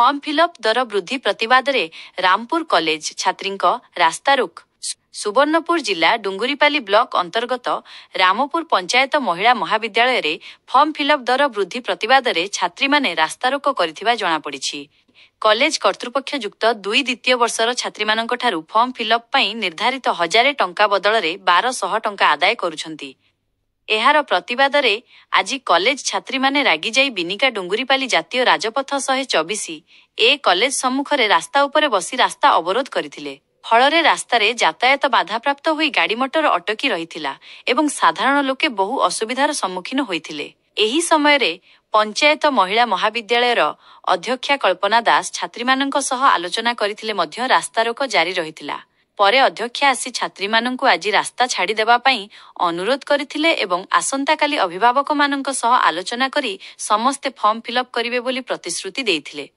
Form fill up दर वृद्धि प्रतिवाद रे रामपुर कॉलेज छात्री रास्तारोक। सुवर्णपुर जिला डुंगुरीपाली ब्लॉक अंतर्गत रामपुर पंचायत महिला महाविद्यालय रे फॉर्म फिलअप दर वृद्धि प्रतिवाद रे छात्री माने रास्तारोक करिथिबा जणा पड़िछि। कॉलेज कर्तृपक्ष युक्त 2 द्वितीय वर्षर छात्री मानक ठारू फॉर्म फिलअप पई निर्धारित 1000 टंका बदल रे 1200 टंका आदाय करुछंती। एहार प्रतिवाद रे आज कॉलेज छात्री माने रागी जाई बिनिका डुंगुरीपाली जातीय राजपथ 124 ए कॉलेज सम्मुखरे रास्ता उपरे बसी रास्ता अवरोध करथिले। फଳରେ रास्तारे यातायात बाधाप्राप्त होई गाड़ी मोटर अटकी रहिथिला एवं साधारण लोके बहु असुविधार सम्मुखीन होइथिले। एही समयरे पंचायत महिला महाविद्यालयर अध्यक्षा कल्पना दास छात्री मानक सह आलोचना करिथिले मध्य रास्तारोक जारी रहिथिला। परे अध्यक्षा आसी छात्री मानंकु आज रास्ता छाड़ी देबा पई अनुरोध करिथिले एवं आसंता काली अभिभावक मानंक सह आलोचना करी समस्ते फॉर्म फिलअप करिवे बोली प्रतिश्रुति देइथिले।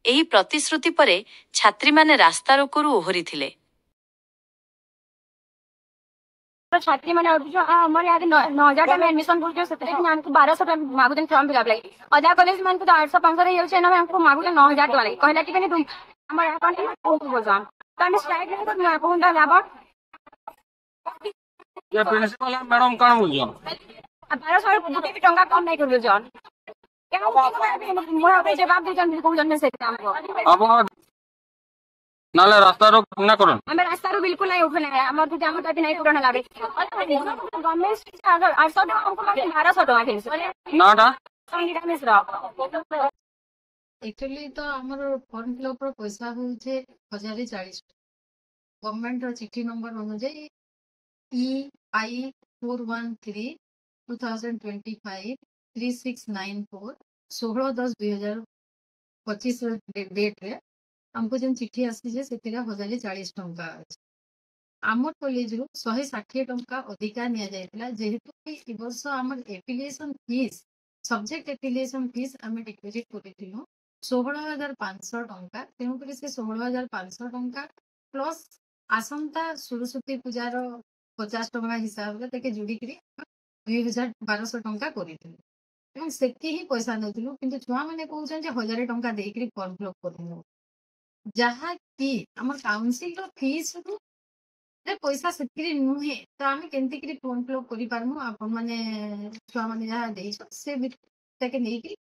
एही प्रतिश्रुति परे छात्री माने रास्तारोकरू ओहरिथिले। छात्री मैंने हमारे यहाँ 9,000 टाइम एडमिशन बोलते से हमको 1200 टाइम मागुदन फॉर्म फिलअप लगे अदा कॉलेज में तो 800 500 रही है ना हमको मागुदन 9,000 टका लगे कहला कि मैंने तुम हमारे अकाउंट में बहुत बोलछन तो हम स्ट्राइक नहीं कर मैं कहूंदा लाभ ये प्रिंसिपल मैडम कान बोलियो 1200 गुटे भी टंका कम नहीं कर जन क्या मोरा पे जवाब दे जन कहूं जन से हमको अब नाले रास्ता रोक ना करो हमें रास्ता रो बिल्कुल नहीं उठने है हमर तो हमर तो नहीं पूरा लागे गवर्नमेंट अगर 800 टका हमको 1200 टका फिर नाटा संगीता मिश्रा एक्चुअली तो हमर फॉर्म फिलअप रो पैसा होचे 1040 गवर्नमेंट रो चिट्ठी नंबर अनुसार EI 413 2025 3694 16/10/2025 डेट रे हमको जन चिट्ठी आसी जे सेतिरा 1040 टंका अछि। आमर कॉलेज रो 160 टंका अधिका निया जायतला जेहेतु कि वर्ष हमर application fees subject application fees हम डिपोजिट करिथिलु 16,500 टंका तेणु करी से 16,500 टंका प्लस आसंता सरस्वती पूजा रो 50 टंका हिसाब रे तके जुडी करी 2,1200 टंका करिथिलु एवं सेति ही पैसा नथिलु किंतु छुआ माने कहउछन जे 1000 टंका देई करी फॉर्म फिलअप करनु जहाँ कि हमर काउंसिल रो फीस रो रे पैसा सेति नुहे तो आमे केंति करी फॉर्म फिलअप करि पारमु आपन माने छुआ माने जहाँ देई से भी तके नै कि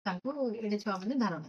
तांको एडे छुआ माने धारणा